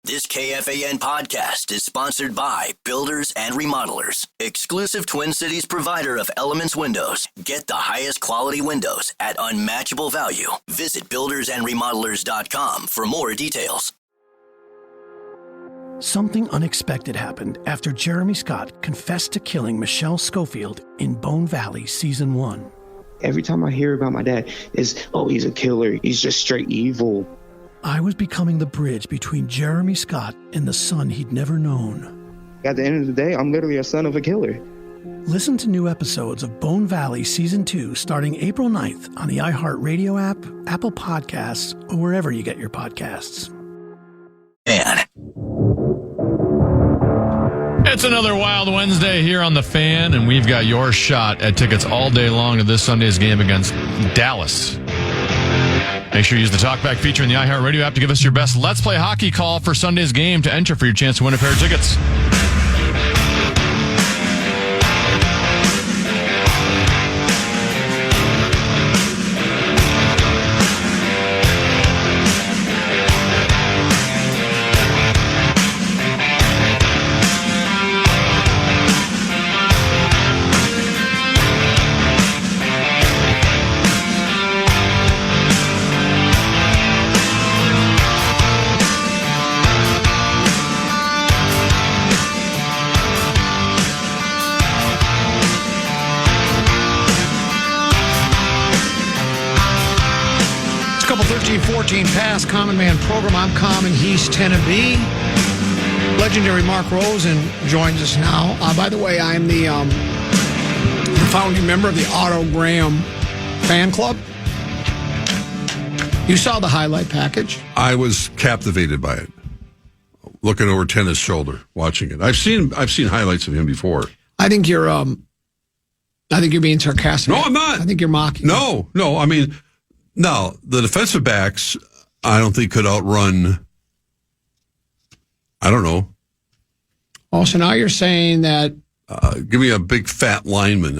This KFAN podcast is sponsored by Builders and Remodelers, exclusive Twin Cities provider of Elements Windows. Get the highest quality windows at unmatchable value. Visit buildersandremodelers.com for more details. Something unexpected happened after Jeremy Scott confessed to killing Michelle Schofield in Bone Valley Season 1. Every time I hear about my dad, it's, oh, he's a killer. He's just straight evil. I was becoming the bridge between Jeremy Scott and the son he'd never known. At the end of the day, I'm literally a son of a killer. Listen to new episodes of Bone Valley Season 2 starting April 9th on the iHeartRadio app, Apple Podcasts, or wherever you get your podcasts. And it's another Wild Wednesday here on The Fan, and we've got your shot at tickets all day long to this Sunday's game against Dallas. Make sure you use the TalkBack feature in the iHeartRadio app to give us your best Let's Play Hockey call for Sunday's game to enter for your chance to win a pair of tickets. Couple 13-14 pass, Common Man program. I'm Common, he's Tennessee. Legendary Mark Rosen joins us now. By the way, I'm the founding member of the Otto Graham fan club. You saw the highlight package. I was captivated by it. Looking over Tennis' shoulder, watching it. I've seen highlights of him before. I think you're being sarcastic. No, I'm not. I think you're mocking. No. I mean, no, the defensive backs, I don't think could outrun, I don't know. Oh, so now you're saying that. Give me a big fat lineman.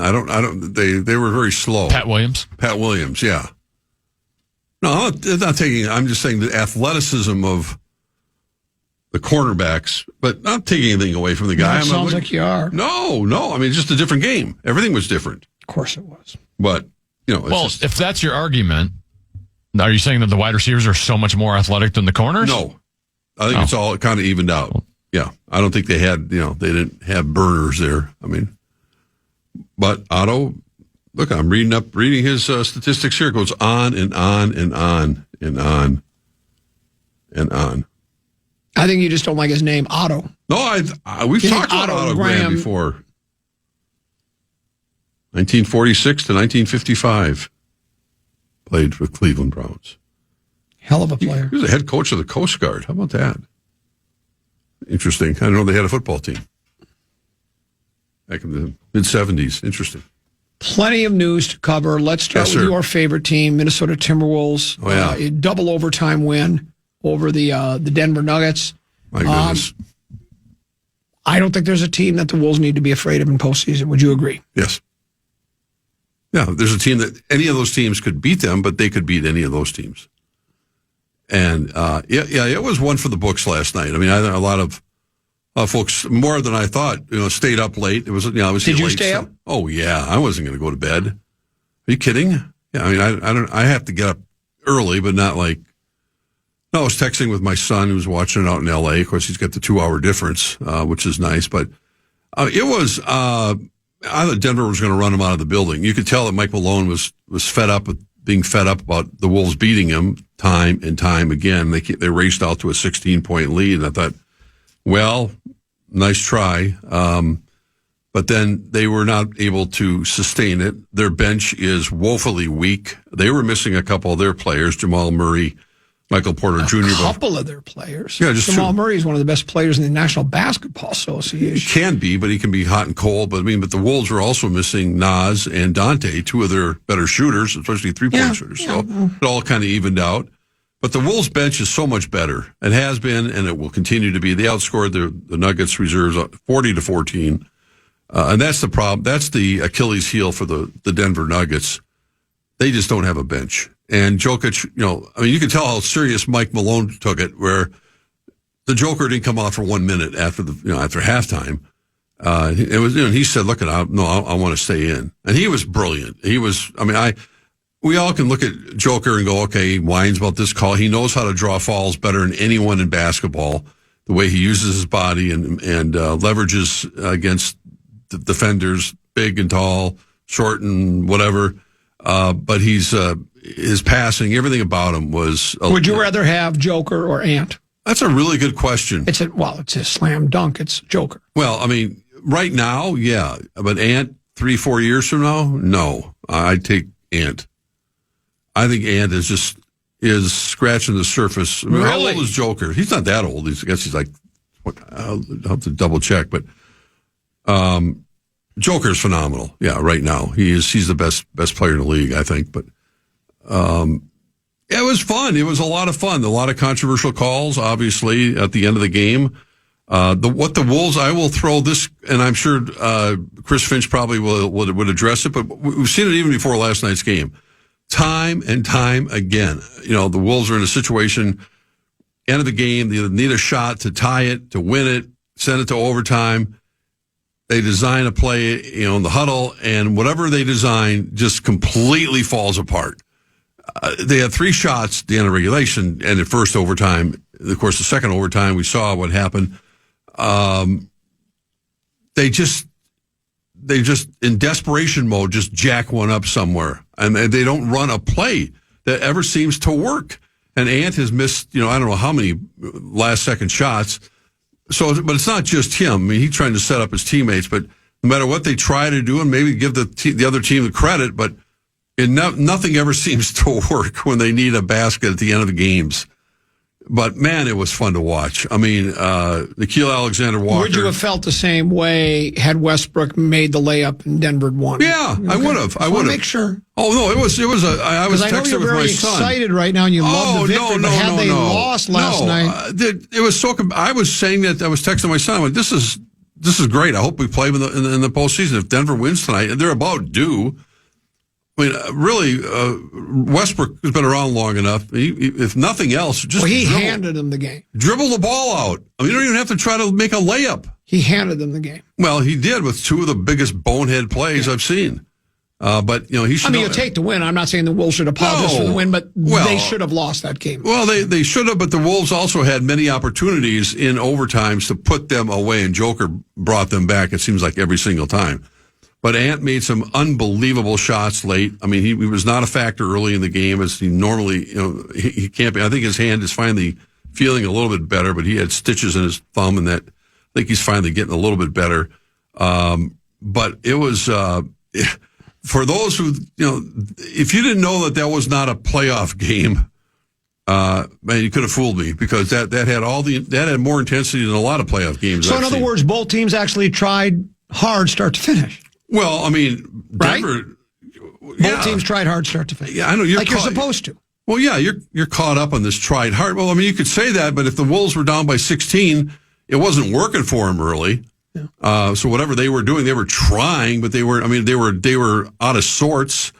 They were very slow. Pat Williams, yeah. No, I'm not taking, I'm just saying the athleticism of the cornerbacks, but not taking anything away from the guy. It sounds like you are. No. I mean, it's just a different game. Everything was different. Of course it was. But, it's if that's your argument, are you saying that the wide receivers are so much more athletic than the corners? No. I think it's all kind of evened out. Yeah. I don't think they had, they didn't have burners there. I mean, but Otto, look, I'm reading his statistics here. It goes on and on and on and on and on. I think you just don't like his name, Otto. No, we've talked about Otto Graham before. 1946 to 1955. Played for Cleveland Browns. Hell of a player. He was the head coach of the Coast Guard. How about that? Interesting. I didn't know they had a football team. Back in the mid-'70s. Interesting. Plenty of news to cover. Let's start with your favorite team, Minnesota Timberwolves. Oh, yeah. A double overtime win over the Denver Nuggets. My goodness. I don't think there's a team that the Wolves need to be afraid of in postseason. Would you agree? Yes. Yeah, there's a team that any of those teams could beat them, but they could beat any of those teams. And, it was one for the books last night. I mean, a lot of folks, more than I thought, stayed up late. It was, Did you stay up? Oh, yeah. I wasn't going to go to bed. Are you kidding? Yeah, I mean, I have to get up early, but not like, no, I was texting with my son who was watching it out in L.A. Of course, he's got the 2-hour difference, which is nice. But it was, I thought Denver was going to run him out of the building. You could tell that Mike Malone was fed up with being fed up about the Wolves beating him time and time again. They raced out to a 16-point lead, and I thought, well, nice try. But then they were not able to sustain it. Their bench is woefully weak. They were missing a couple of their players, Jamal Murray, Michael Porter Jr. A couple of their players. Yeah, just Jamal two. Murray is one of the best players in the National Basketball Association. He can be, but he can be hot and cold. But the Wolves are also missing Nas and Dante, two of their better shooters, especially three-point shooters. So it all kind of evened out. But the Wolves bench is so much better. It has been, and it will continue to be. They outscored the Nuggets reserves 40-14. And that's the problem. That's the Achilles heel for the Denver Nuggets. They just don't have a bench. And Jokic, you can tell how serious Mike Malone took it, where the Joker didn't come out for 1 minute after after halftime. It was, he said, "Look, I want to stay in," and he was brilliant. He was. I mean, we all can look at Joker and go, "Okay, he whines about this call." He knows how to draw fouls better than anyone in basketball. The way he uses his body and leverages against the defenders, big and tall, short and whatever. But his passing, everything about him was. Would you rather have Joker or Ant? That's a really good question. It's a slam dunk. It's Joker. Well, I mean, right now, yeah. But Ant, 3-4 years from now, no. I'd take Ant. I think Ant is scratching the surface. I mean, how old is Joker? He's not that old. I guess he's like, I'll have to double check. But Joker's phenomenal. Yeah, right now. He's the best player in the league, I think. But it was fun. It was a lot of fun. A lot of controversial calls, obviously, at the end of the game. What the Wolves, I will throw this, and I'm sure Chris Finch probably would address it, but we've seen it even before last night's game. Time and time again. The Wolves are in a situation, end of the game, they need a shot to tie it, to win it, send it to overtime. They design a play, in the huddle, and whatever they design just completely falls apart. They had 3 shots at the end of regulation and the first overtime. Of course, the second overtime, we saw what happened. They just in desperation mode, just jack one up somewhere. And they don't run a play that ever seems to work. And Ant has missed, I don't know how many last second shots. But it's not just him. I mean, he's trying to set up his teammates, but no matter what they try to do, and maybe give the other team the credit, but nothing ever seems to work when they need a basket at the end of the games. But, man, it was fun to watch. I mean, Nickeil Alexander-Walker. Would you have felt the same way had Westbrook made the layup and Denver won? Yeah, okay. I would have. I would have. Make sure. Oh, no, I was texting with my son. Excited right now and you love the victory, but had they lost last night. It was so, I was saying that, I was texting my son, I went, this is great. I hope we play in the postseason. If Denver wins tonight, and they're about due. I mean, really, Westbrook has been around long enough. If nothing else, just handed them the game. Dribble the ball out. I mean, you don't even have to try to make a layup. He handed them the game. Well, he did with 2 of the biggest bonehead plays I've seen. But he should. You'll take the win. I'm not saying the Wolves should apologize for the win, but they should have lost that game. Well, they should have, but the Wolves also had many opportunities in overtimes to put them away, and Joker brought them back. It seems like every single time. But Ant made some unbelievable shots late. I mean, he was not a factor early in the game as he normally, he can't be. I think his hand is finally feeling a little bit better, but he had stitches in his thumb, and that I think he's finally getting a little bit better. But it was, for those who, if you didn't know that was not a playoff game, man, you could have fooled me, because that had more intensity than a lot of playoff games. So in other words, both teams actually tried hard start to finish. Well, I mean, Denver. Right? Both teams tried hard start to finish. Yeah, I know you're supposed to. Well, yeah, you're caught up on this tried hard. Well, I mean, you could say that, but if the Wolves were down by 16, it wasn't working for them early. Yeah. So whatever they were doing, they were trying, but they were out of sorts.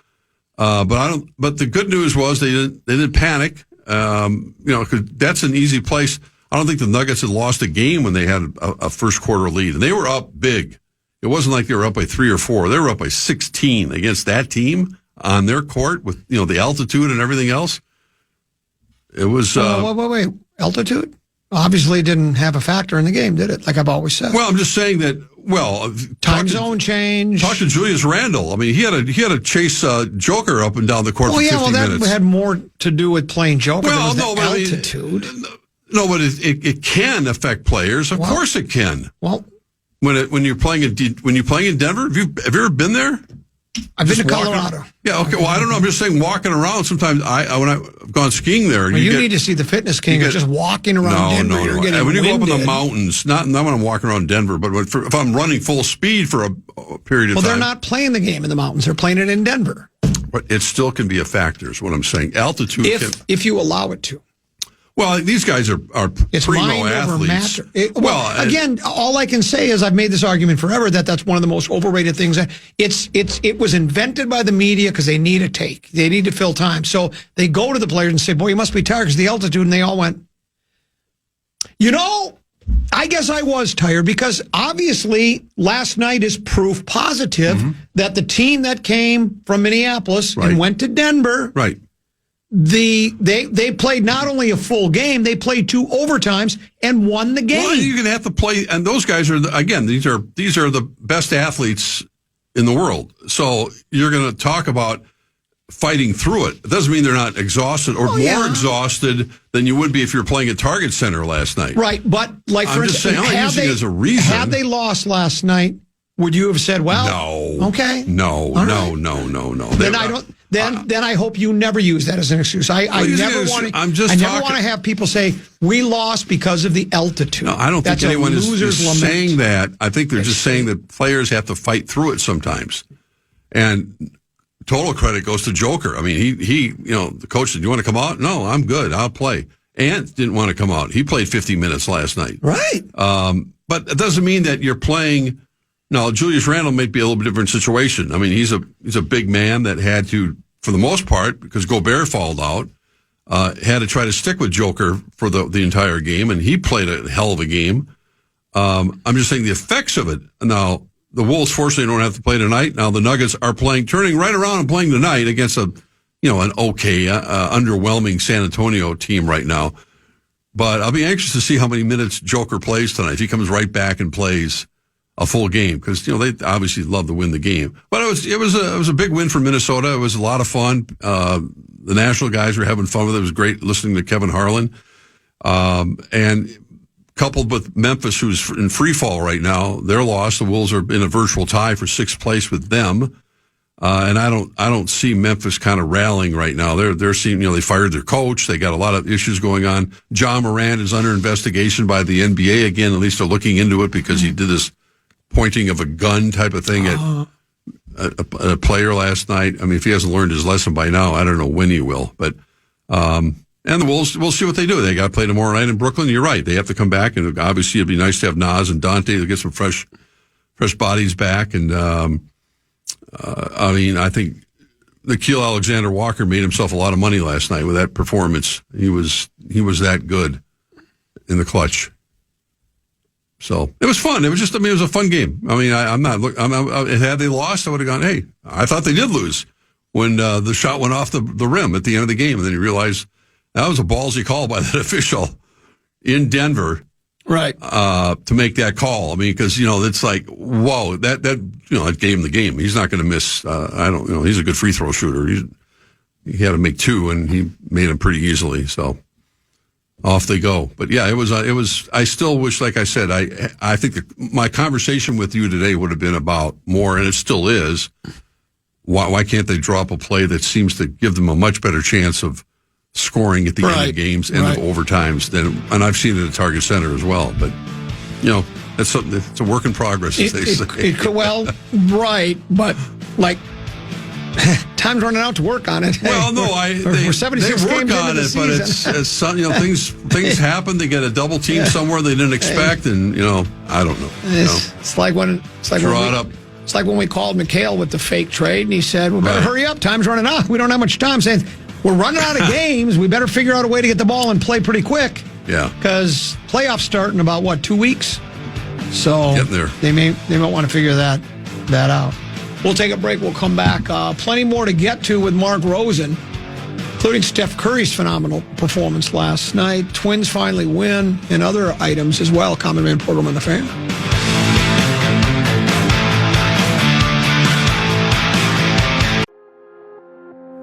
But the good news was they didn't panic. Because that's an easy place. I don't think the Nuggets had lost a game when they had a first quarter lead, and they were up big. It wasn't like they were up by 3 or 4. They were up by 16 against that team on their court with, the altitude and everything else. It was... Wait. Altitude? Obviously didn't have a factor in the game, did it? Like I've always said. Well, I'm just saying that, time zone change. Talk to Julius Randle. I mean, he had to chase Joker up and down the court for 50 minutes. That had more to do with playing Joker than the altitude. But it can affect players. Of course it can. Well... When you're playing in Denver, have you ever been there? I've been to Colorado. Yeah, okay. Well, I don't know. I'm just saying, walking around. Sometimes when I've gone skiing there, you need to see the Fitness King. Just walking around Denver. No. When you go up in the mountains, not when I'm walking around Denver, but if I'm running full speed for a period of time. Well, they're not playing the game in the mountains. They're playing it in Denver. But it still can be a factor. Is what I'm saying. Altitude, if you allow it to. Well, these guys are primo athletes. Again, all I can say is I've made this argument forever that's one of the most overrated things. It was invented by the media because they need a take. They need to fill time. So they go to the players and say, boy, you must be tired because of the altitude. And they all went, I guess I was tired because obviously last night is proof positive that the team that came from Minneapolis and went to Denver, they played not only a full game, they played 2 overtimes and won the game. Well, you're going to have to play, and those guys are again. These are the best athletes in the world. So you're going to talk about fighting through it. It doesn't mean they're not exhausted or more exhausted than you would be if you're playing at Target Center last night. Right, but like I'm just saying, I'm not using it as a reason. Had they lost last night, would you have said, "Well, no, okay, no." Then I don't. Then I hope you never use that as an excuse. I never want to have people say we lost because of the altitude. No, I don't think anyone is saying that. I think they're just saying that players have to fight through it sometimes. And total credit goes to Joker. I mean, he the coach said, "You want to come out?" "No, I'm good. I'll play." Ant didn't want to come out. He played 50 minutes last night. Right. But it doesn't mean that you're playing. No, Julius Randle might be a little bit different situation. I mean, he's a big man that had to, for the most part, because Gobert fouled out, had to try to stick with Joker for the entire game, and he played a hell of a game. I'm just saying the effects of it. Now, the Wolves fortunately don't have to play tonight. Now the Nuggets are turning right around and playing tonight against an okay, underwhelming San Antonio team right now. But I'll be anxious to see how many minutes Joker plays tonight. If he comes right back and plays a full game, because they obviously love to win the game. But it was a big win for Minnesota. It was a lot of fun. The national guys were having fun with it. It was great listening to Kevin Harlan, and coupled with Memphis, who's in free fall right now. They're lost. The Wolves are in a virtual tie for 6th place with them. And I don't see Memphis kind of rallying right now. They're seeing, they fired their coach. They got a lot of issues going on. John Morant is under investigation by the NBA again. At least they're looking into it because he did this pointing of a gun type of thing at a player last night. I mean, if he hasn't learned his lesson by now, I don't know when he will. But and the Wolves, we'll see what they do. They got to play tomorrow night in Brooklyn. You're right. They have to come back, and obviously it'd be nice to have Nas and Dante to get some fresh bodies back. And I think Nickeil Alexander-Walker made himself a lot of money last night with that performance. He was that good in the clutch. So it was fun. It was it was a fun game. I mean, had they lost, I would have gone, hey, I thought they did lose when the shot went off the rim at the end of the game. And then you realize that was a ballsy call by that official in Denver. Right. To make that call. I mean, because, it's like, whoa, that gave him the game. He's not going to miss. He's a good free throw shooter. He had to make 2 and he made them pretty easily. So off they go. But yeah, it was, I still wish, like I said, I think my conversation with you today would have been about more, and it still is. Why can't they drop a play that seems to give them a much better chance of scoring at the end of games, end of overtimes, and I've seen it at Target Center as well. But it's a work in progress, as they say. But like time's running out to work on it. Well, no, we're 76 they work games on into the it, season. but things happen. They get a double team somewhere they didn't expect, and I don't know. It's like when we called McHale with the fake trade, and he said, "We better hurry up. Time's running out. We don't have much time." Saying, we're running out of games. We better figure out a way to get the ball and play pretty quick. Yeah. Because playoffs start in about, 2 weeks? So getting there. They might want to figure that out. We'll take a break. We'll come back. Plenty more to get to with Mark Rosen, including Steph Curry's phenomenal performance last night. Twins finally win, and other items as well. Common Man program on the Fan.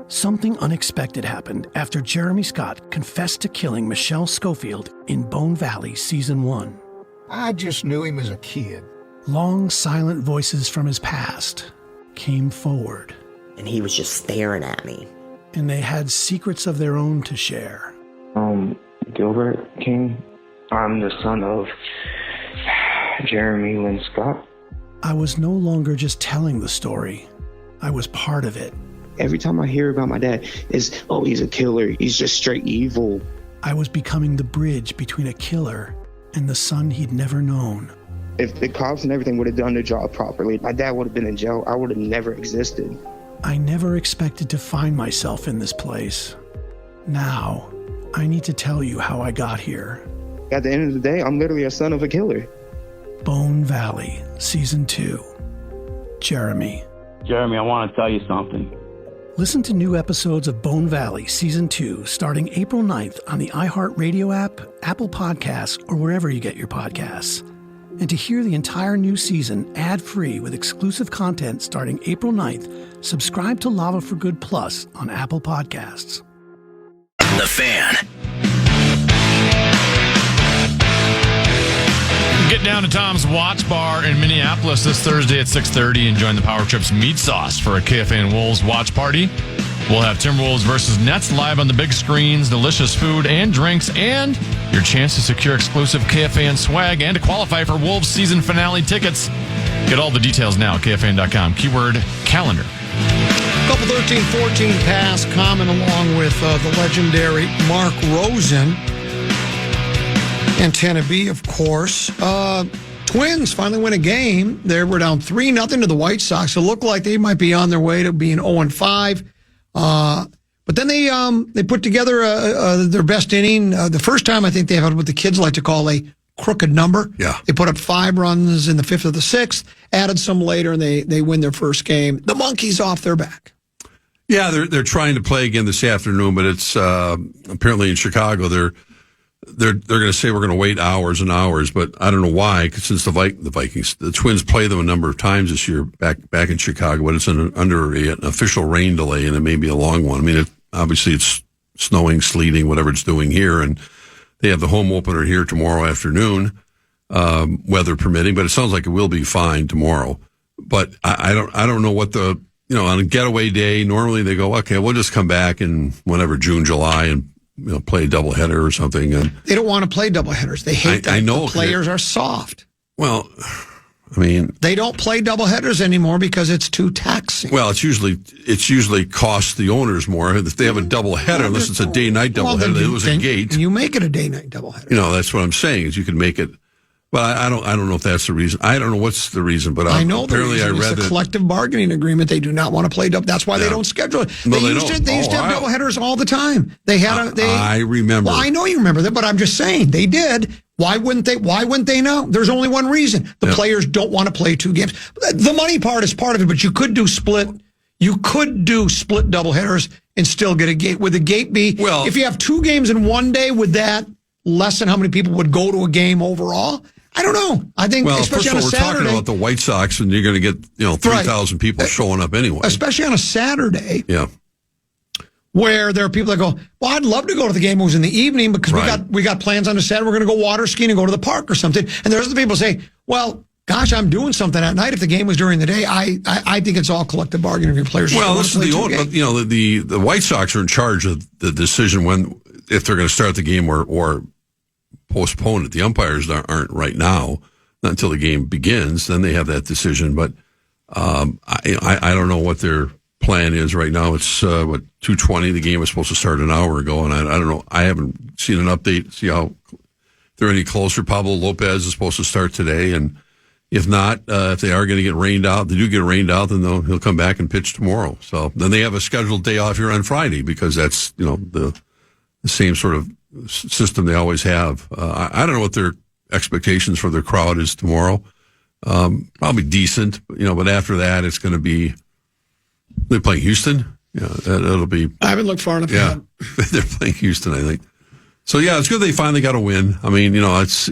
Something unexpected happened after Jeremy Scott confessed to killing Michelle Schofield in Bone Valley Season 1. I just knew him as a kid. Long, silent voices from his past came forward. And he was just staring at me. And they had secrets of their own to share. Gilbert King. I'm the son of Jeremy Lynn Scott. I was no longer just telling the story. I was part of it. Every time I hear about my dad, he's a killer. He's just straight evil. I was becoming the bridge between a killer and the son he'd never known. If the cops and everything would have done their job properly, my dad would have been in jail. I would have never existed. I never expected to find myself in this place. Now, I need to tell you how I got here. At the end of the day, I'm literally a son of a killer. Bone Valley, Season 2. Jeremy. Jeremy, I want to tell you something. Listen to new episodes of Bone Valley Season 2 starting April 9th on the iHeartRadio app, Apple Podcasts, or wherever you get your podcasts. And to hear the entire new season ad-free with exclusive content starting April 9th, subscribe to Lava for Good Plus on Apple Podcasts. The Fan. Get down to Tom's Watch Bar in Minneapolis this Thursday at 6:30 and join the Power Trips Meat Sauce for a KFAN Wolves watch party. We'll have Timberwolves versus Nets live on the big screens, delicious food and drinks, and your chance to secure exclusive KFAN swag and to qualify for Wolves season finale tickets. Get all the details now at KFAN.com. Keyword calendar. Couple 13-14 pass, Common along with the legendary Mark Rosen. Antenna B, of course. Twins finally win a game. They were down 3-0 to the White Sox. It looked like they might be on their way to being 0-5. But then they put together their best inning. The first time I think they had what the kids like to call a crooked number. Yeah. They put up 5 runs in the 5th of the 6th, added some later, and they win their first game. The Monkeys off their back. Yeah, they're trying to play again this afternoon, but it's apparently in Chicago they're going to say we're going to wait hours and hours, but I don't know why. Cause since the Twins play them a number of times this year back in Chicago, but it's under an official rain delay, and it may be a long one. I mean, obviously it's snowing, sleeting, whatever it's doing here, and they have the home opener here tomorrow afternoon, weather permitting. But it sounds like it will be fine tomorrow. But I don't know what on a getaway day normally they go, okay, we'll just come back in whenever June, July, and play a doubleheader or something. And they don't want to play doubleheaders. They hate that. I know the players are soft. Well, I mean, they don't play doubleheaders anymore because it's too taxing. Well, it's usually costs the owners more if they have a doubleheader. Unless it's a day-night doubleheader, they lose a gate. You make it a day-night doubleheader. That's what I'm saying. Is you can make it. Well, I don't know if that's the reason. I don't know what's the reason, but I know apparently the reason. It's a collective bargaining agreement. They do not want to play double. That's why they don't schedule it. They used to have doubleheaders all the time. They had. I remember. Well, I know you remember that, but I'm just saying they did. Why wouldn't they? Why wouldn't they know? There's only one reason. The players don't want to play 2 games. The money part is part of it, but you could do split. You could do split doubleheaders and still get a gate. Would the gate be? Well, if you have 2 games in one day, would that lessen how many people would go to a game overall? I don't know. I think, especially on a Saturday. We're talking about the White Sox, and you're going to get 3,000 people showing up anyway. Especially on a Saturday. Yeah. Where there are people that go, well, I'd love to go to the game. It was in the evening because we got plans on a Saturday. We're going to go water skiing and go to the park or something. And there's the people say, well, gosh, I'm doing something at night. If the game was during the day, I think it's all collective bargaining of your players. Well, this is the White Sox are in charge of the decision if they're going to start the game or postpone it. The umpires aren't right now, not until the game begins. Then they have that decision. But I don't know what their plan is right now. It's 2:20. The game was supposed to start an hour ago, and I don't know. I haven't seen an update to see how they're any closer. Pablo Lopez is supposed to start today, and if not, if they are going to get rained out, they do get rained out, then he'll come back and pitch tomorrow. So then they have a scheduled day off here on Friday because that's the same sort of system they always have. I don't know what their expectations for their crowd is tomorrow. Probably decent, but after that, it's going to be, they're playing Houston. Yeah, it'll be. I haven't looked far enough. Yeah, they're playing Houston, I think. So yeah, it's good they finally got a win. I mean, it's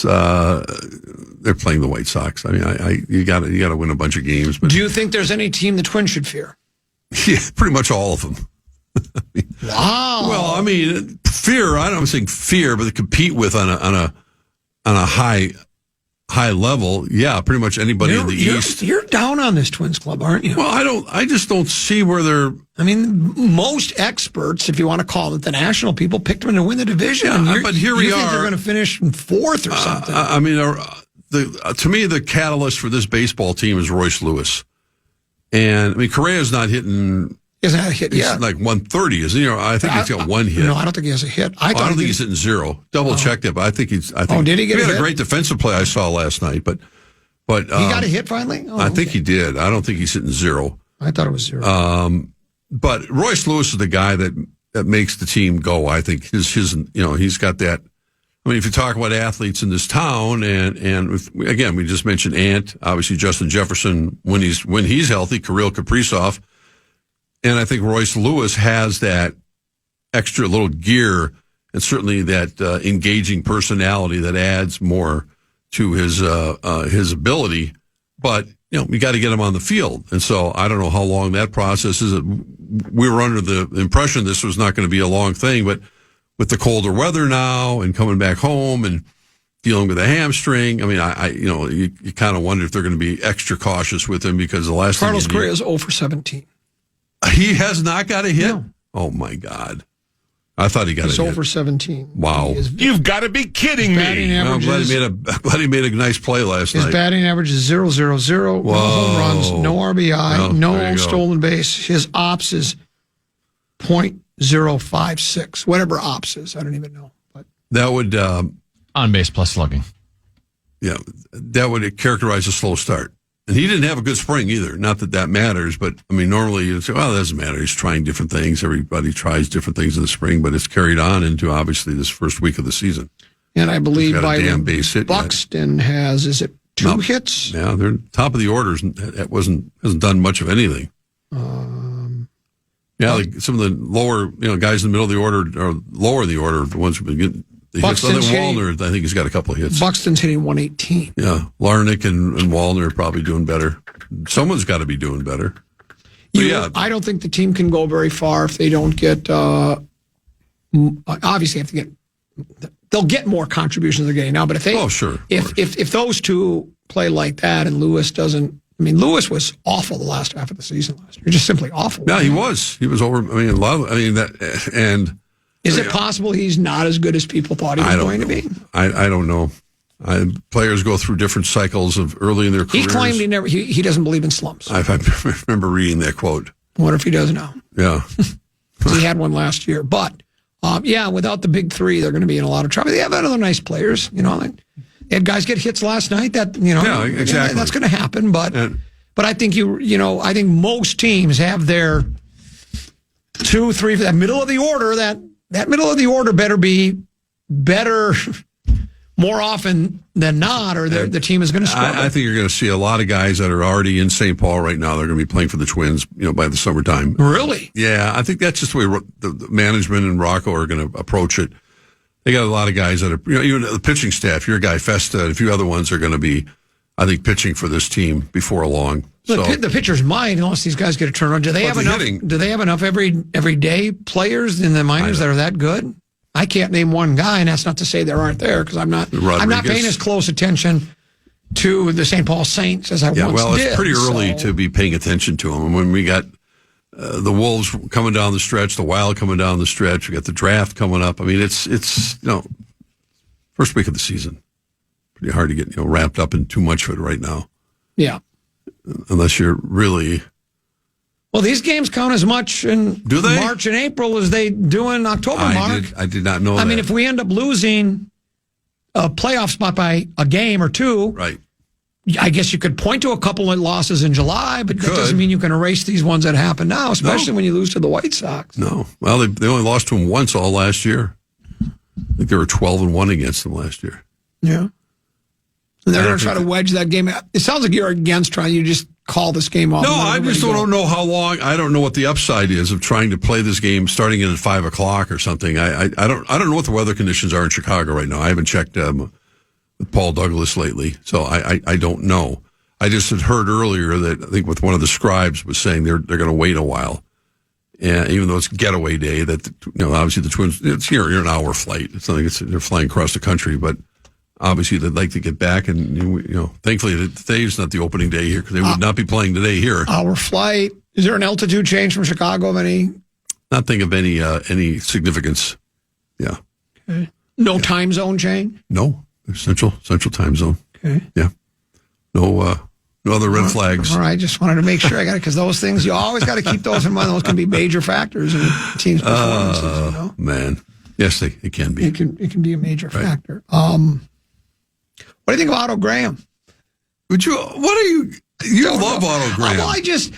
they're playing the White Sox. I mean, you got to win a bunch of games. But do you think there's any team the Twins should fear? Yeah, pretty much all of them. Wow. Well, I mean, fear. I don't think fear, but to compete with on a high level. Yeah, pretty much anybody in the East. You're down on this Twins club, aren't you? Well, I just don't see where they're. I mean, most experts, if you want to call it the national people, picked them to win the division. Yeah, but here we are. You think they're going to finish in 4th or something? I mean, to me, the catalyst for this baseball team is Royce Lewis, and I mean, Correa's not hitting. He hasn't had a hit yet. He's like 130, isn't he? I think he's got 1 hit. No, I don't think he has a hit. I don't think he's hitting 0. Double checked it, but I think he's. Did he get a hit? He had a great defensive play I saw last night, but he got a hit finally. I think he did. I don't think he's hitting 0. I thought it was 0. But Royce Lewis is the guy that makes the team go. I think his he's got that I mean, if you talk about athletes in this town, again, we just mentioned Ant, obviously Justin Jefferson when he's healthy, Kirill Kaprizov, and I think Royce Lewis has that extra little gear and certainly that engaging personality that adds more to his ability. But we got to get him on the field, and so I don't know how long that process is. We were under the impression this was not going to be a long thing, but with the colder weather now and coming back home and dealing with a hamstring, I mean, you kind of wonder if they're going to be extra cautious with him because the last Carlos Correa is 0 for 17. He has not got a hit? No. Oh, my God. I thought he got He's a hit. He's 0 for 17. Wow. You've got to be kidding me. I'm glad he made a nice play last night. His batting average is 0-0-0. No home runs, no RBI, no stolen base. His ops is .056. Whatever ops is, I don't even know. But that would on base plus slugging. Yeah, that would characterize a slow start. And he didn't have a good spring either. Not that matters, but I mean, normally you'd say, well, it doesn't matter. He's trying different things. Everybody tries different things in the spring, but it's carried on into obviously this first week of the season. And I believe by Buxton has, is it 2 hits? Yeah, they're top of the orders. It hasn't done much of anything. Like some of the lower, guys in the middle of the order or lower in the order, the ones who've been getting the hits. Other than Wallner, I think he's got a couple of hits. Buxton's hitting 118. Yeah, Larnick and Wallner are probably doing better. Someone's got to be doing better. I don't think the team can go very far if they don't get. Obviously, have to get. They'll get more contributions they're getting now, but if they, if those two play like that and Lewis doesn't. I mean, Lewis was awful the last half of the season last year. Just simply awful. Yeah, he was. He was over. I mean, is it possible he's not as good as people thought he was going to be? I don't know. Players go through different cycles of early in their careers. He claimed he doesn't believe in slumps. I remember reading that quote. What if he does now? Yeah. He had one last year. But, without the big three, they're going to be in a lot of trouble. They have other nice players, They had guys get hits last night. That yeah, exactly. That's going to happen. But I think I think most teams have their 2, 3 that middle of the order. That middle of the order better be better more often than not, or the team is going to struggle. I think you're going to see a lot of guys that are already in St. Paul right now. They're going to be playing for the Twins, by the summertime. Really? Yeah, I think that's just the way the management and Rocco are going to approach it. They got a lot of guys that are, even the pitching staff, your guy Festa and a few other ones are going to be, I think, pitching for this team before long. The pitchers might, unless these guys get a turnaround. Do they have enough? Do they have enough everyday players in the minors that are that good? I can't name one guy, and that's not to say there aren't there, because I'm not paying as close attention to the St. Paul Saints as I once did. Well, it's pretty early to be paying attention to them. And when we got the Wolves coming down the stretch, the Wild coming down the stretch, we got the draft coming up. I mean, it's first week of the season. Pretty hard to get wrapped up in too much of it right now. Yeah, unless you're really. Well, these games count as much in March and April as they do in October, Mark. I did not know that. I mean, if we end up losing a playoff spot by a game or two, right? I guess you could point to a couple of losses in July, but that doesn't mean you can erase these ones that happen now, especially when you lose to the White Sox. No. Well, they only lost to them once all last year. I think they were 12-1 against them last year. Yeah. And they're going to try to wedge that game out. It sounds like you're against trying. You just call this game off. No, I just don't know how long. I don't know what the upside is of trying to play this game starting in at 5 o'clock or something. I don't know what the weather conditions are in Chicago right now. I haven't checked with Paul Douglas lately, so I don't know. I just had heard earlier that I think with one of the scribes was saying they're going to wait a while, and even though it's getaway day, that obviously the Twins, you're an hour flight. It's not like they're flying across the country, but obviously they'd like to get back, and thankfully today's not the opening day here because they would not be playing today here. Hour flight. Is there an altitude change from Chicago of any? Not think of any significance. Yeah. Okay. No time zone change. No. Central time zone. Okay. Yeah. No other red flags. All right. Just wanted to make sure I got it because those things, you always got to keep those in mind. Those can be major factors in a team's performances. Man. Yes, it can be. It can be a major factor. What do you think of Otto Graham? You love Otto Graham. Well,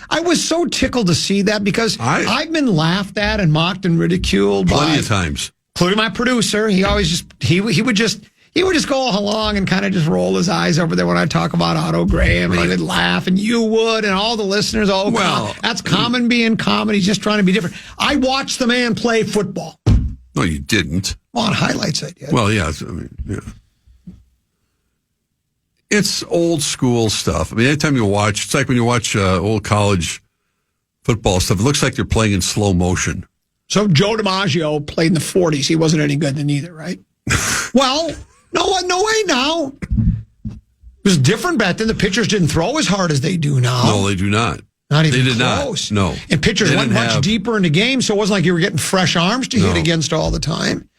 I was so tickled to see that because I've been laughed at and mocked and ridiculed plenty of times. including my producer. He would just go along and kind of just roll his eyes over there when I talk about Otto Graham, and he would laugh, and you would, and all the listeners. Oh, well, that's Common being Common. He's just trying to be different. I watched the man play football. No, you didn't. Well, on highlights I did. Well, yeah. I mean, yeah. It's old school stuff. I mean, anytime you watch, it's like when you watch old college football stuff, it looks like you're playing in slow motion. So Joe DiMaggio played in the 40s. He wasn't any good then either, right? Well, no way now. It was different back then. The pitchers didn't throw as hard as they do now. No, they do not. Not even they did close. Not. No. And pitchers went much deeper into games, so it wasn't like you were getting fresh arms to hit against all the time.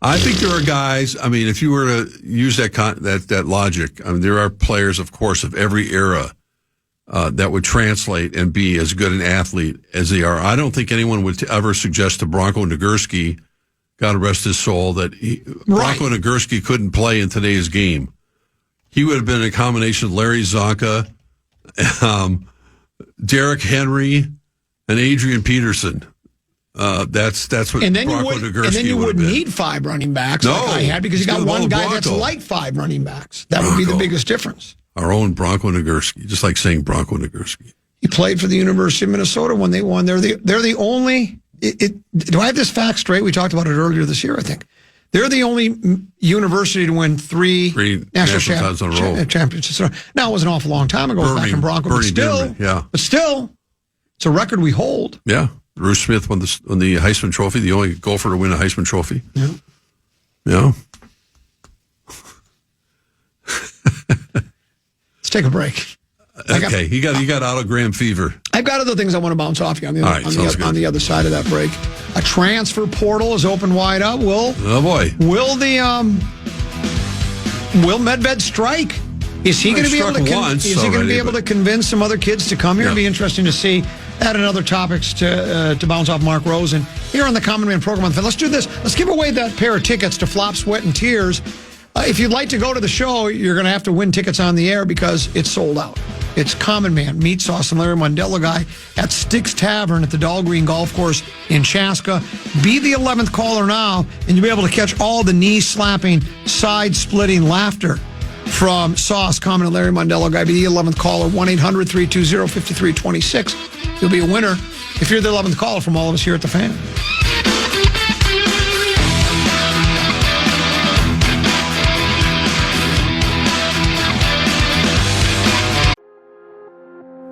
I think there are guys, I mean, if you were to use that logic, I mean, there are players, of course, of every era that would translate and be as good an athlete as they are. I don't think anyone would ever suggest to Bronco Nagurski, God rest his soul, that Bronco Nagurski couldn't play in today's game. He would have been a combination of Larry Zonka, Derrick Henry, and Adrian Peterson. That's what and then Bronco you would, Nagurski and then you wouldn't been. need 5 running backs like I had, because you got one guy that's like 5 running backs. That would be the biggest difference. Our own Bronco Nagurski, just like saying Bronco Nagurski. He played for the University of Minnesota when they won. They're the only. Do I have this fact straight? We talked about it earlier this year, I think. They're the only university to win 3 national championships. Now, it was an awful long time ago back in Bronco, but still, it's a record we hold. Yeah. Bruce Smith won the Heisman Trophy, the only golfer to win a Heisman Trophy. Yeah. Let's take a break. Okay, you got Otto Graham fever. I've got other things I want to bounce off you on the other side of that break. A transfer portal is open wide up. Will Medved strike? Is he going to be able to convince some other kids to come here? It'd be interesting to see. Add another topics to bounce off Mark Rosen here on the Common Man program. Let's do this. Let's give away that pair of tickets to Flop, Sweat, and Tears. If you'd like to go to the show, you're going to have to win tickets on the air because it's sold out. It's Common Man, Meat Sauce, and Larry Mandela Guy at Styx Tavern at the Dahlgreen Golf Course in Chaska. Be the 11th caller now, and you'll be able to catch all the knee-slapping, side-splitting laughter from Sauce, Common, and Larry Mandela Guy. Be the 11th caller, 1-800-320-5326. You'll be a winner if you're the 11th caller from all of us here at the Fan.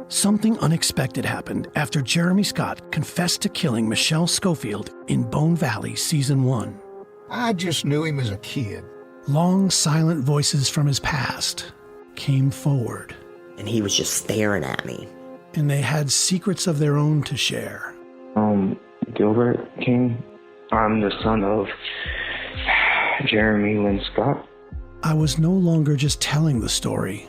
Something unexpected happened after Jeremy Scott confessed to killing Michelle Schofield in Bone Valley Season 1. I just knew him as a kid. Long, silent voices from his past came forward. And he was just staring at me. And they had secrets of their own to share. Gilbert King. I'm the son of Jeremy Lynn Scott. I was no longer just telling the story.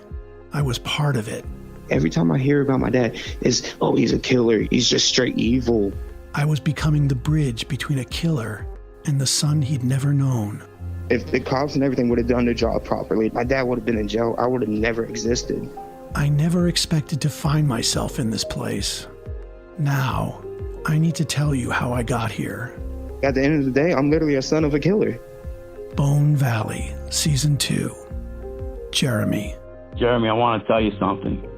I was part of it. Every time I hear about my dad, it's, oh, he's a killer. He's just straight evil. I was becoming the bridge between a killer and the son he'd never known. If the cops and everything would have done their job properly, my dad would have been in jail. I would have never existed. I never expected to find myself in this place. Now, I need to tell you how I got here. At the end of the day, I'm literally a son of a killer. Bone Valley, Season 2. Jeremy. Jeremy, I want to tell you something.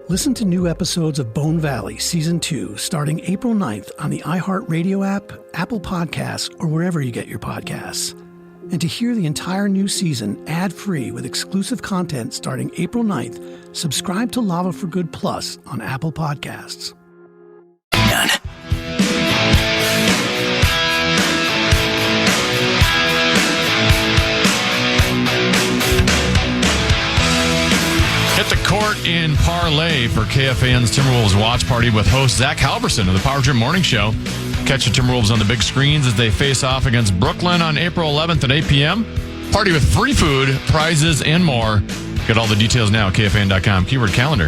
Listen to new episodes of Bone Valley Season 2 starting April 9th on the iHeartRadio app, Apple Podcasts, or wherever you get your podcasts. And to hear the entire new season ad-free with exclusive content starting April 9th, subscribe to Lava for Good Plus on Apple Podcasts. Hit the court in Parlay for KFAN's Timberwolves watch party with host Zach Halverson of the Power Trip Morning Show. Catch the Timberwolves on the big screens as they face off against Brooklyn on April 11th at 8 p.m. Party with free food, prizes, and more. Get all the details now at KFAN.com. Keyword calendar.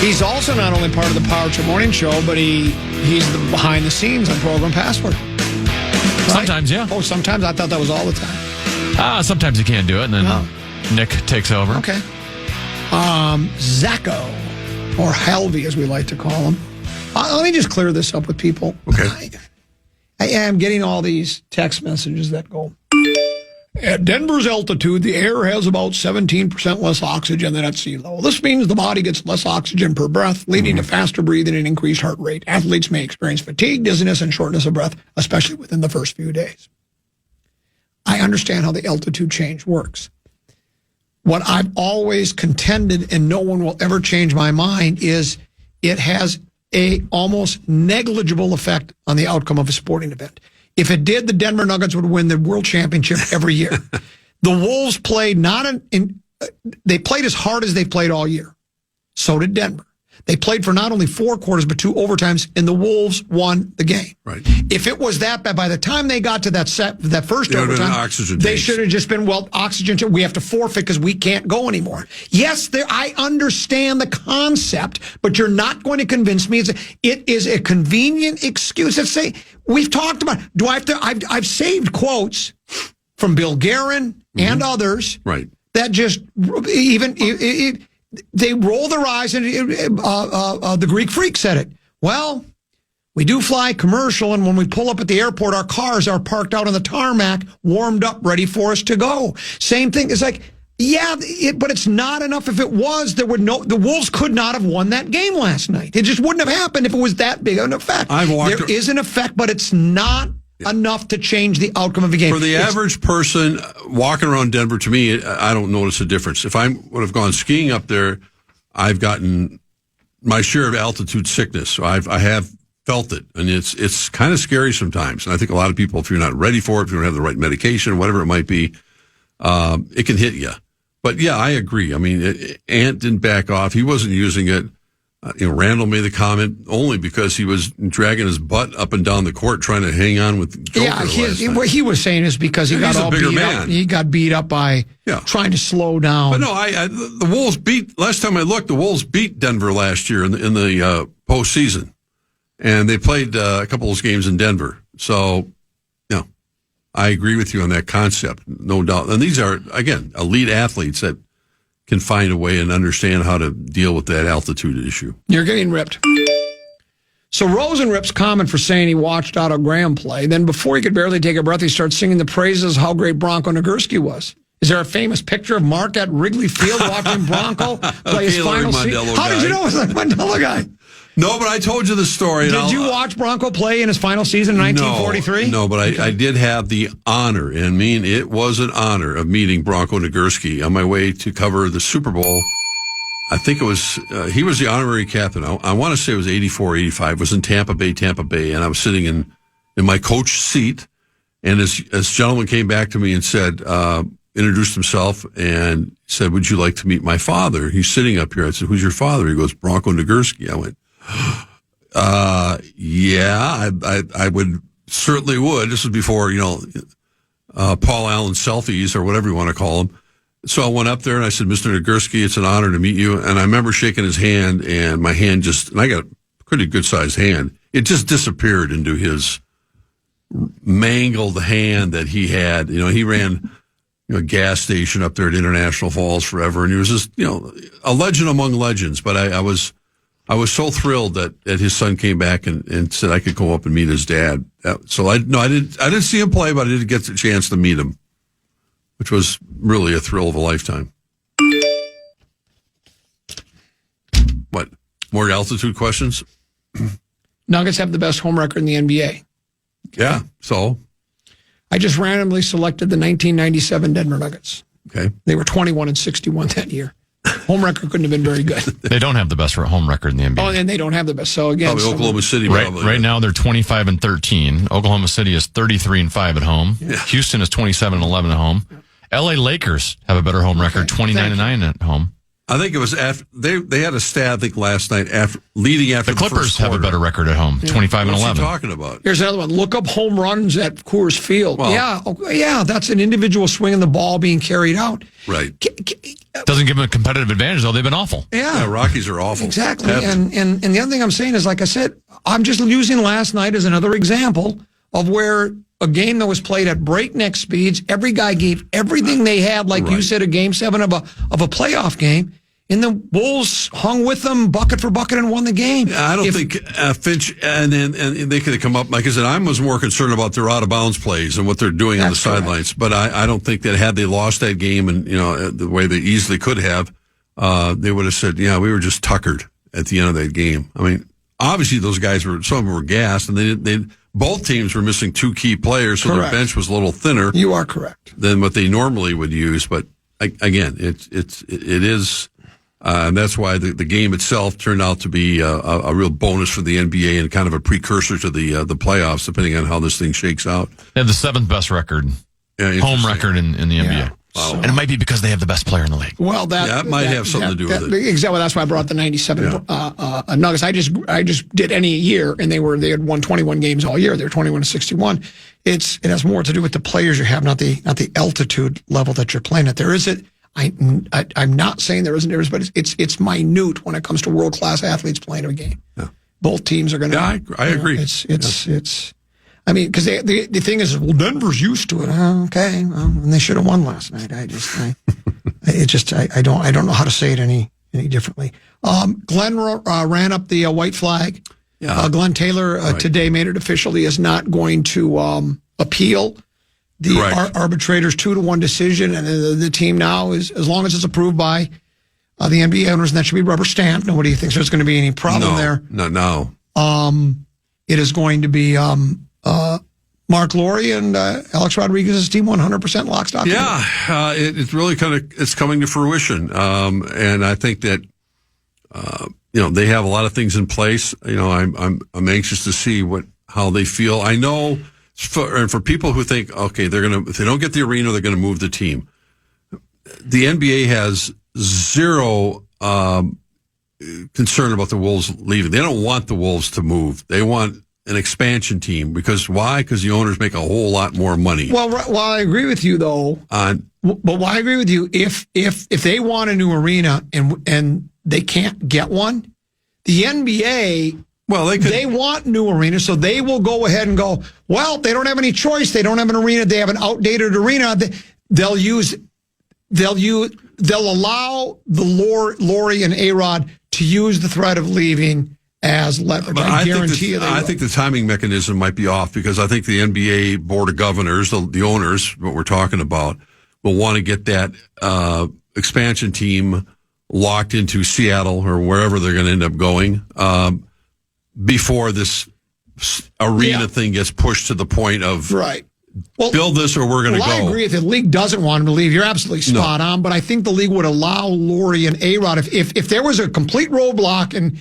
He's also not only part of the Power Trip Morning Show, but he's the behind the scenes on Program Password. Right? Sometimes, yeah. Oh, sometimes? I thought that was all the time. Sometimes you can't do it, and then Nick takes over. Okay. Zacco, or Halvey as we like to call him. Let me just clear this up with people. Okay. am getting all these text messages that go, at Denver's altitude, the air has about 17% less oxygen than at sea level. This means the body gets less oxygen per breath, leading to faster breathing and increased heart rate. Athletes may experience fatigue, dizziness, and shortness of breath, especially within the first few days. I understand how the altitude change works. What I've always contended, and no one will ever change my mind, is it has a almost negligible effect on the outcome of a sporting event. If it did, the Denver Nuggets would win the world championship every year. The Wolves played they played as hard as they played all year. So did Denver. They played for not only 4 quarters, but 2 overtimes, and the Wolves won the game. Right. If it was that bad, by the time they got to that first overtime, they should have just been, oxygen, we have to forfeit because we can't go anymore. Yes, I understand the concept, but you're not going to convince me. It is a convenient excuse. Let's say, we've talked about, I've saved quotes from Bill Guerin and others. Right. That just, they roll their eyes, and the Greek Freak said it. Well, we do fly commercial, and when we pull up at the airport, our cars are parked out on the tarmac, warmed up, ready for us to go. Same thing. It's like, but it's not enough. If it was, the Wolves could not have won that game last night. It just wouldn't have happened if it was that big of an effect. There is an effect, but it's not enough to change the outcome of the game. For the average person walking around Denver, to me, I don't notice a difference. If I would have gone skiing up there, I've gotten my share of altitude sickness. So I have felt it, and it's kind of scary sometimes. And I think a lot of people, if you're not ready for it, if you don't have the right medication, whatever it might be, it can hit you. But yeah, I agree. I mean, Ant didn't back off. He wasn't using it. Randall made the comment only because he was dragging his butt up and down the court trying to hang on with Joker. What he was saying is because he got all beat up. He got beat up by trying to slow down. But no, the Wolves last time I looked, the Wolves beat Denver last year in the postseason, and they played a couple of those games in Denver. So, I agree with you on that concept, no doubt. And these are, again, elite athletes that can find a way and understand how to deal with that altitude issue. You're getting ripped. So Rosen rips Common for saying he watched Otto Graham play. Then before he could barely take a breath, he starts singing the praises of how great Bronco Nagurski was. Is there a famous picture of Mark at Wrigley Field watching Bronco play his final season? How did you know it was a Mandela guy? No, but I told you the story. Did you watch Bronco play in his final season in 1943? No, but I did have the honor, and it was an honor of meeting Bronco Nagurski on my way to cover the Super Bowl. I think it was, he was the honorary captain. I want to say it was 84, 85. It was in Tampa Bay, and I was sitting in my coach seat, and this gentleman came back to me and said, introduced himself and said, "Would you like to meet my father? He's sitting up here." I said, "Who's your father?" He goes, "Bronco Nagurski." I went, yeah, I would certainly would. This was before, Paul Allen selfies or whatever you want to call them. So I went up there and I said, "Mr. Nagurski, it's an honor to meet you." And I remember shaking his hand, and my hand and I got a pretty good sized hand. It just disappeared into his mangled hand that he had. He ran a gas station up there at International Falls forever. And he was just, a legend among legends. But I was so thrilled that his son came back and said I could go up and meet his dad. So I didn't see him play, but I did get the chance to meet him, which was really a thrill of a lifetime. What? More altitude questions? Nuggets have the best home record in the NBA. Yeah, so? I just randomly selected the 1997 Denver Nuggets. Okay. They were 21-61 that year. Home record couldn't have been very good. They don't have the best home record in the NBA. Oh, and they don't have the best. So again, probably Oklahoma City. Right now they're 25-13. Oklahoma City is 33-5 at home. Yeah. Houston is 27-11 at home. LA Lakers have a better home record, 29-9 at home. I think it was after they had a stat, I think, last night leading after the Clippers have a better record at home, 25-11. What's he talking about? Here's another one. Look up home runs at Coors Field. Well, yeah, that's an individual swing and the ball being carried out. Right. Doesn't give them a competitive advantage, though. They've been awful. Yeah, Rockies are awful. Exactly. And the other thing I'm saying is, like I said, I'm just using last night as another example of where a game that was played at breakneck speeds, every guy gave everything they had, like you said, a Game 7 of a playoff game. And the Wolves hung with them bucket for bucket and won the game. I don't think Finch and they could have come up. Like I said, I was more concerned about their out of bounds plays and what they're doing on the sidelines. But I don't think that had they lost that game and the way they easily could have, they would have said, "Yeah, we were just tuckered at the end of that game." I mean, obviously those guys some of them were gassed, and both teams were missing 2 key players, so their bench was a little thinner. You are correct than what they normally would use. But again, it is. And that's why the game itself turned out to be a real bonus for the NBA and kind of a precursor to the playoffs, depending on how this thing shakes out. They have the 7th best record, home record in the NBA. Wow. And it might be because they have the best player in the league. Well, that might have something to do with it. Exactly. That's why I brought the 97 Nuggets. I just did any year, and they had won 21 games all year. They're 21-61. It has more to do with the players you have, not the altitude level that you're playing at. There is it. I'm not saying there isn't difference, but it's minute when it comes to world class athletes playing a game. Yeah. Both teams are going to. Yeah, I agree. It's. I mean, because the thing is, well, Denver's used to it. Okay, well, and they should have won last night. I don't know how to say it any differently. Glenn ran up the white flag. Yeah. Glenn Taylor today made it official. He is not going to appeal the arbitrator's 2-1 decision, and the team now is, as long as it's approved by the NBA owners, and that should be rubber stamped. Nobody thinks there's going to be any problem there. No. It is going to be Mark Laurie and Alex Rodriguez's team 100% lock, stock. Yeah, it's really it's coming to fruition, and I think that they have a lot of things in place. I'm anxious to see how they feel. I know. For people who think, okay, if they don't get the arena, they're going to move the team. The NBA has zero concern about the Wolves leaving. They don't want the Wolves to move. They want an expansion team. Why? Because the owners make a whole lot more money. Well, I agree with you, though. But I agree with you. If they want a new arena and they can't get one, the NBA... Well, they want new arenas, so they will go ahead and go, well, they don't have any choice. They don't have an arena. They have an outdated arena. They'll allow the Laurie and A-Rod to use the threat of leaving as leverage. I guarantee you. I think the timing mechanism might be off because I think the NBA Board of Governors, the owners, what we're talking about, will want to get that expansion team locked into Seattle or wherever they're going to end up going. Before this arena thing gets pushed to the point of build this or we're going to go. I agree. If the league doesn't want him to leave, you're absolutely spot on. But I think the league would allow Laurie and A-Rod if there was a complete roadblock and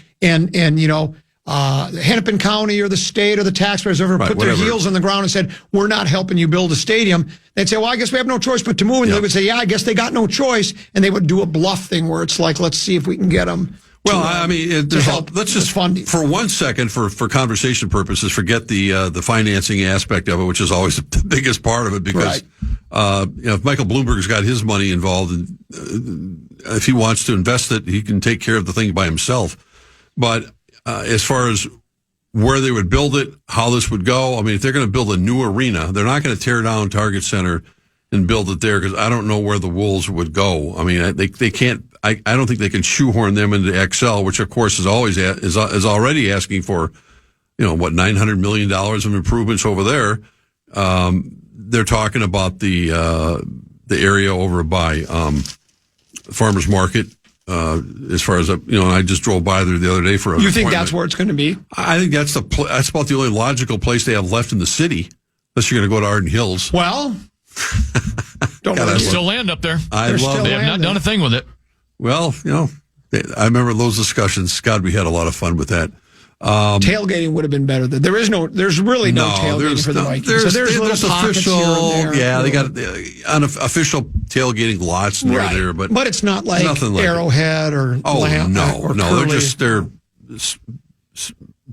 Hennepin County or the state or the taxpayers ever put their heels on the ground and said, we're not helping you build a stadium, they'd say, well, I guess we have no choice but to move. And they would say, yeah, I guess they got no choice. And they would do a bluff thing where it's like, let's see if we can get them. Well, I mean, let's just for 1 second, for conversation purposes, forget the financing aspect of it, which is always the biggest part of it. Because if Michael Bloomberg's got his money involved, and if he wants to invest it, he can take care of the thing by himself. But as far as where they would build it, how this would go, I mean, if they're going to build a new arena, they're not going to tear down Target Center and build it there because I don't know where the Wolves would go. I mean, they can't. I don't think they can shoehorn them into XL, which of course is already asking for, $900 million of improvements over there. They're talking about the area over by Farmers Market. As far as I just drove by there the other day for. You think that's where it's going to be? I think that's about the only logical place they have left in the city, unless you're going to go to Arden Hills. Well, there's still land up there. They have not done a thing with it. Well, I remember those discussions. God, we had a lot of fun with that. Tailgating would have been better. There's really no tailgating for the Vikings. There's official, they got unofficial tailgating lots near there, but it's not like Arrowhead or they're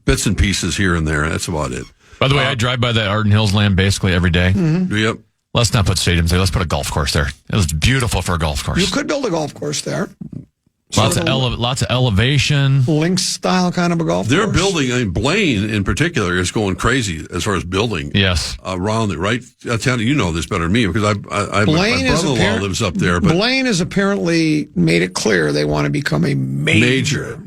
bits and pieces here and there. That's about it. By the way, I drive by that Arden Hills land basically every day. Mm-hmm. Yep. Let's not put stadiums there. Let's put a golf course there. It was beautiful for a golf course. You could build a golf course there. Lots of elevation. Links style kind of a golf They're course. building, I mean, Blaine in particular is going crazy as far as building. Yes. Around it, right? You know this better than me because my brother-in-law lives up there. But Blaine has apparently made it clear they want to become a major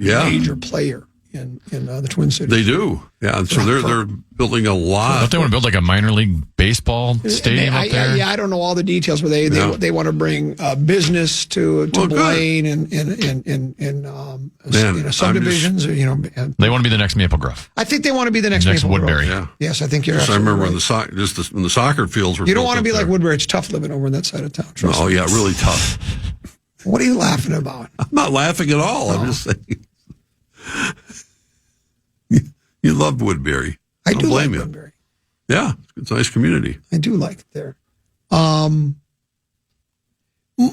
player in the Twin Cities. They do. Yeah. So they're building a lot. Don't they want to build like a minor league baseball stadium up there? I don't know all the details, but they want to bring business to Blaine and subdivisions. They want to be the next Maple Grove. I think they want to be the next Maple Woodbury. Grove. Yeah. Yes, I think you're. I remember right. when the soccer fields were. You don't want to built be up like there. Woodbury. It's tough living over on that side of town. Trust me. Yeah, really tough. What are you laughing about? I'm not laughing at all. I'm just saying. You love Woodbury. I do like blame you. Woodbury. Yeah, it's a nice community. I do like it there.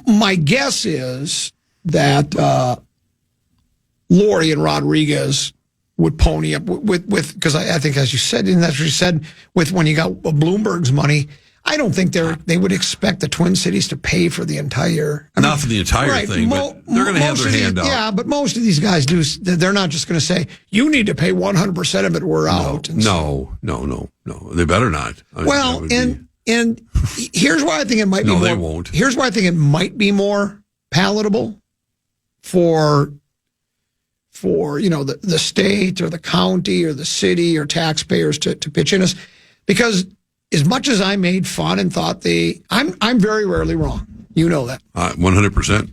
My guess is that Lori and Rodriguez would pony up with because I think, as you said, and that's what you said, with when you got Bloomberg's money, I don't think they would expect the Twin Cities to pay for the entire. Not for the entire thing, but they're going to have their hand out. Yeah, but most of these guys do. They're not just going to say, you need to pay 100% of it, we're out. No. They better not. And here's why I think it might be more. They won't. Here's why I think it might be more palatable for the state or the county or the city or taxpayers to pitch in us, because as much as I made fun and thought I'm very rarely wrong. You know that. 100%.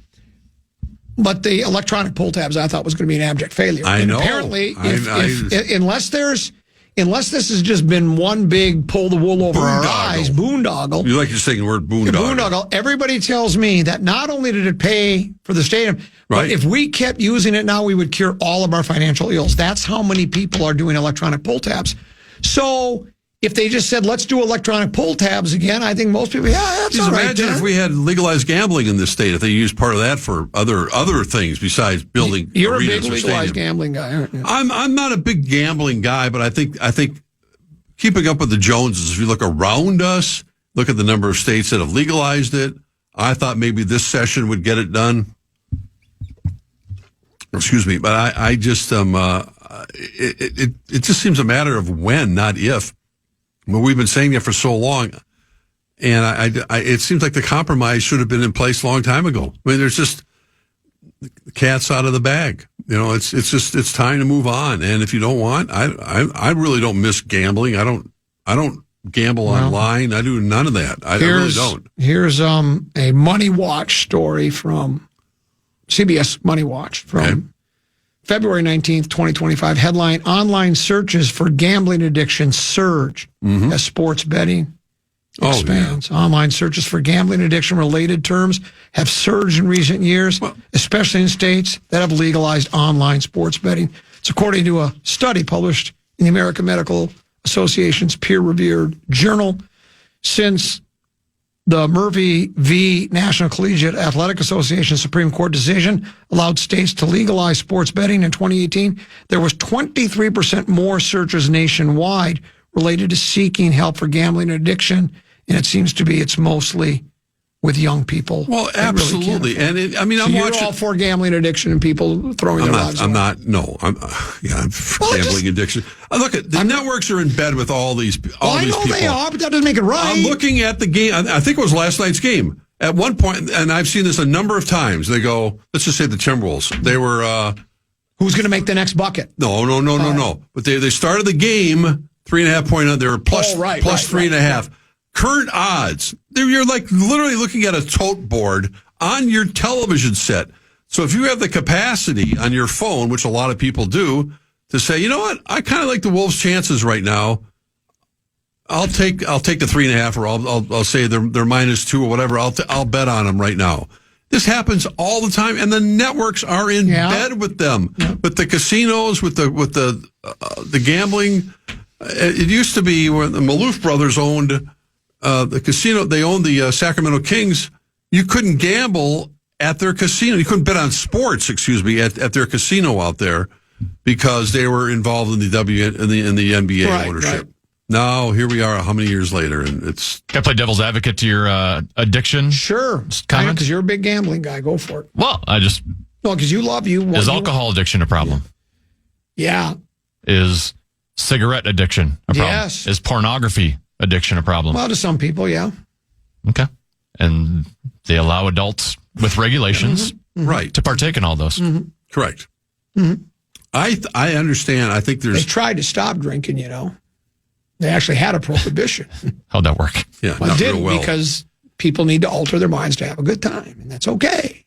But the electronic pull tabs I thought was going to be an abject failure. I know. Apparently, unless this has just been one big pull the wool over our eyes, boondoggle. You like to say the word boondoggle. Boondoggle. Everybody tells me that not only did it pay for the stadium, but if we kept using it now, we would cure all of our financial ills. That's how many people are doing electronic pull tabs. So if they just said, let's do electronic pull tabs again, I think most people, that's all right. Imagine if we had legalized gambling in this state, if they used part of that for other things besides building You're a arenas big or legalized stadiums. gambling guy, aren't you? I'm not a big gambling guy, but I think keeping up with the Joneses, if you look around us, look at the number of states that have legalized it, I thought maybe this session would get it done. Excuse me, but I just it just seems a matter of when, not if. Well, we've been saying that for so long, and it seems like the compromise should have been in place a long time ago. I mean, there's just the cat's out of the bag. It's time to move on. And if you don't want, I really don't miss gambling. I don't gamble online. I do none of that. I really don't. Here's a Money Watch story from CBS Money Watch from February 19th, 2025. Headline: Online searches for gambling addiction surge as sports betting expands. Online searches for gambling addiction related terms have surged in recent years, especially in states that have legalized online sports betting. It's according to a study published in the American Medical Association's peer-reviewed journal. Since the Murphy v. National Collegiate Athletic Association Supreme Court decision allowed states to legalize sports betting in 2018, there was 23% more searches nationwide related to seeking help for gambling addiction, and it seems to be it's mostly with young people. Well, absolutely. Really, I'm you're watching. all for gambling addiction and people throwing their lives away. I'm for gambling addiction. Look at the networks are in bed with all these people. I know they are, but that doesn't make it right. I'm looking at the game. I think it was last night's game. At one point, and I've seen this a number of times, they go, let's just say the Timberwolves. They were who's going to make the next bucket? No. But they started the game 3.5 point. They were plus 3.5. Current odds. You're like literally looking at a tote board on your television set. So if you have the capacity on your phone, which a lot of people do, to say, you know what, I kind of like the Wolves' chances right now. I'll take the 3.5, or I'll say they're -2 or whatever. I'll bet on them right now. This happens all the time, and the networks are in bed with them, with the casinos, with the gambling. It used to be when the Maloof brothers owned the casino. They owned the Sacramento Kings. You couldn't gamble at their casino. You couldn't bet on sports, at their casino out there because they were involved in the NBA ownership. Right. Now here we are, how many years later, and it's. Can I play devil's advocate to your addiction? Sure, because you're a big gambling guy. Go for it. Well, No, because Is alcohol addiction a problem? Yeah. Is cigarette addiction a problem? Yes. Is pornography addiction a problem? Well, to some people, yeah. Okay. And they allow adults with regulations right to partake in all those. Correct. I understand. I think They there's tried to stop drinking, you know. They actually had a prohibition. How'd that work? yeah, Well, it not didn't real well. because people need to alter their minds to have a good time, and that's okay.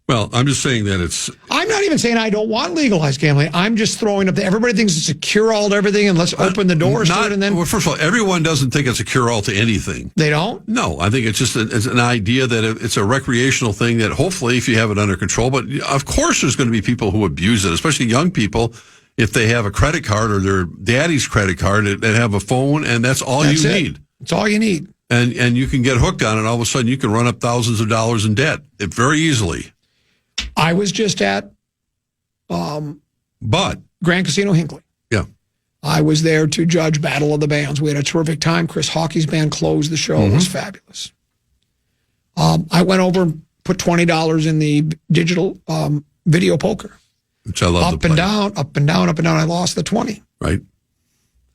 Well, I'm just saying that it's I'm not even saying I don't want legalized gambling. I'm just throwing up everybody thinks it's a cure-all to everything, and let's open the doors to it, and then well, first of all, everyone doesn't think it's a cure-all to anything. they don't. No, I think it's just it's an idea that it's a recreational thing that hopefully if you have it under control, but of course there's going to be people who abuse it, especially young people. If they have a credit card or their daddy's credit card and have a phone, and that's all you need. It's all you need. And you can get hooked on it. All of a sudden, you can run up thousands of dollars in debt very easily. I was just at But Grand Casino Hinckley. yeah, I was there to judge Battle of the Bands. We had a terrific time. Chris Hawkey's band closed the show. It was fabulous. I went over and put $20 in the digital video poker. which I love. Up and down, up and down, up and down. I lost the 20. Right.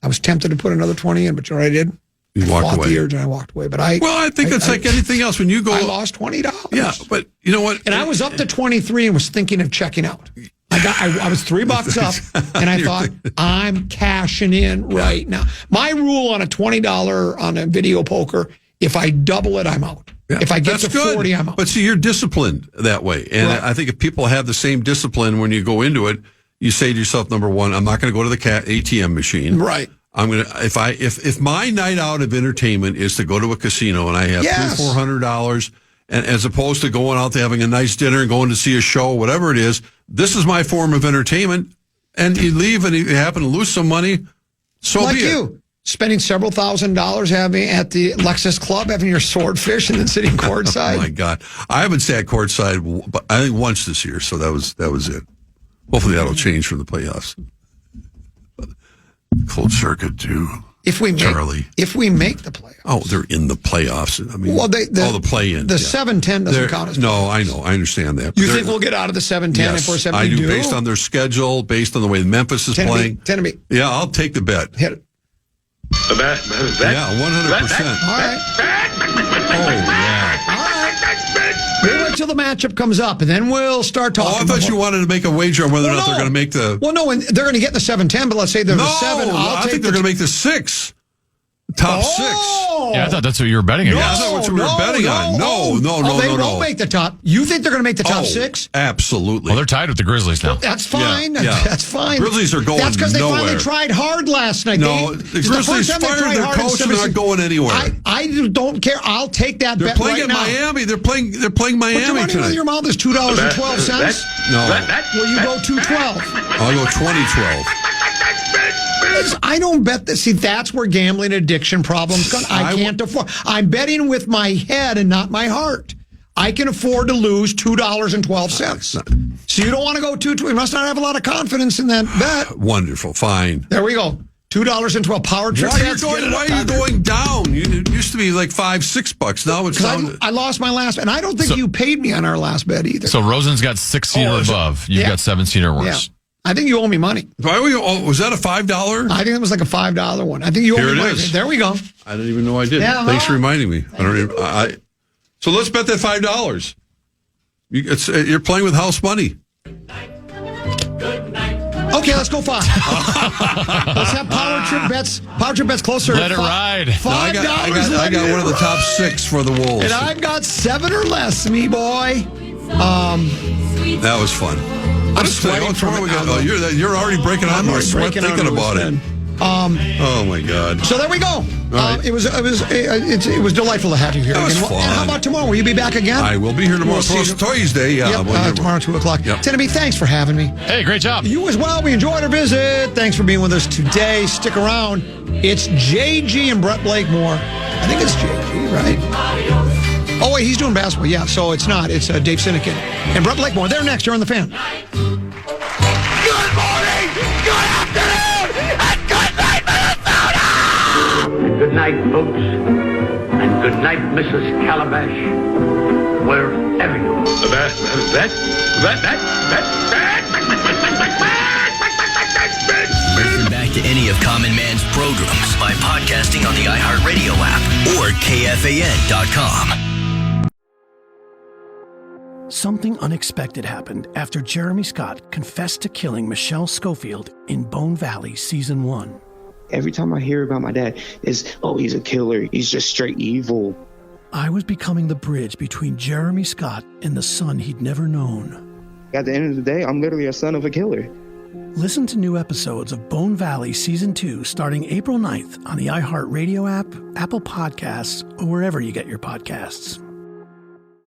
I was tempted to put another 20 in, but you know what I did? You I walked fought away. the urge and I walked away. But I think it's like anything else. When you go, I lost $20. Yeah, but you know what? And I was up to 23 and was thinking of checking out. I was $3 up, and I thought, I'm cashing in right now. My rule on a $20 on a video poker, if I double it, I'm out. Yeah, if I get that's to good. 40, I'm out. But see, you're disciplined that way. And Right. I think if people have the same discipline when you go into it, you say to yourself, number one, I'm not going to go to the ATM machine. Right. I'm going to, if my night out of entertainment is to go to a casino and I have Yes. $300-400, and as opposed to going out to having a nice dinner and going to see a show, whatever it is, this is my form of entertainment. And you leave and you happen to lose some money, so Like be it. you, spending several $1,000s having at the Lexus Club, having your swordfish, and then sitting courtside. Oh my God, I haven't sat courtside, but I think once this year, so that was it. Hopefully that'll change from the playoffs. Closed circuit too. If we make the playoffs. Oh, they're in the playoffs. I mean, the play-in. The 7-10 doesn't count as playoffs. No, I know. I understand that. You think we'll get out of the 7-10 Yes, if we're 7-2? I do, based on their schedule, based on the way Memphis is 10 to playing. me, 10 to me. Yeah, I'll take the bet. Hit it. Yeah, 100%. All right. Oh, yeah. All right. We'll wait till the matchup comes up, and then we'll start talking. Oh, I thought you wanted to make a wager on whether or not they're going to make the... Well, no, and they're going to get the 7-10, but let's say they're the 7. I think they're going to make the 6. Top 6. Yeah, I thought that's what you were betting against. Yeah, that's what we were betting on. No. They won't make the top. You think they're going to make the top 6? Absolutely. Well, they're tied with the Grizzlies now. That's fine. Yeah. That's fine. Grizzlies are going That's because they nowhere. finally tried hard last night. No, the Grizzlies fired their coach and they're not going anywhere. I don't care. I'll take that They're bet playing right at now. Miami. They're playing Miami Put your money tonight. where your mouth is. $2.12. No. Will you go 2.12? I'll go 2012. I don't bet that. See, that's where gambling addiction problems come. I can't afford. I'm betting with my head and not my heart. I can afford to lose $2.12. So you don't want to go 2. You must not have a lot of confidence in that bet. Wonderful. Fine. There we go. $2.12. Power trip. Why are you going down? It used to be like $5-6. Now it's down. I lost my last, and I don't think you paid me on our last bet either. So Rosen's got 6-seed or above. You've got 7-seed or worse. Yeah. I think you owe me money. Was that a $5? I think it was like a $5 one. I think you owe me money. Is. There we go. I didn't even know I did. Yeah, Thanks for reminding me. So let's bet that $5. You're playing with house money. Okay, let's go 5. Let's have power trip bets. Power trip bets closer. Let it ride. $5. I got one of the top 6 for the Wolves. And I've got 7 or less, me boy. That was fun. I'm sweating from it. You're already breaking out my sweat thinking about it. Oh my God! So there we go. Right. It was delightful to have you here. That was again. fun. And how about tomorrow? Will you be back again? I will be here tomorrow. We'll see you. Toys Day. Yeah, Yep, tomorrow 2:00. Yep. Tenneby, thanks for having me. Hey, great job. You as well. We enjoyed our visit. Thanks for being with us today. Stick around. It's JG and Brett Blakemore. I think it's JG, right? Oh, wait, he's doing basketball. Yeah, so it's not. It's Dave Sinekin and Brett Blakemore. They're next. You're on the Fan. Good morning, good afternoon, and good night, Minnesota! Good night, folks, and good Good night, Mrs. Calabash. Wherever you are. Listen back to any of Common Man's programs by podcasting on the iHeartRadio app or KFAN.com. Something unexpected happened after Jeremy Scott confessed to killing Michelle Schofield in Bone Valley Season 1. Every time I hear about my dad, it's, oh, he's a killer. He's just straight evil. I was becoming the bridge between Jeremy Scott and the son he'd never known. At the end of the day, I'm literally a son of a killer. Listen to new episodes of Bone Valley Season 2 starting April 9th on the iHeartRadio app, Apple Podcasts, or wherever you get your podcasts.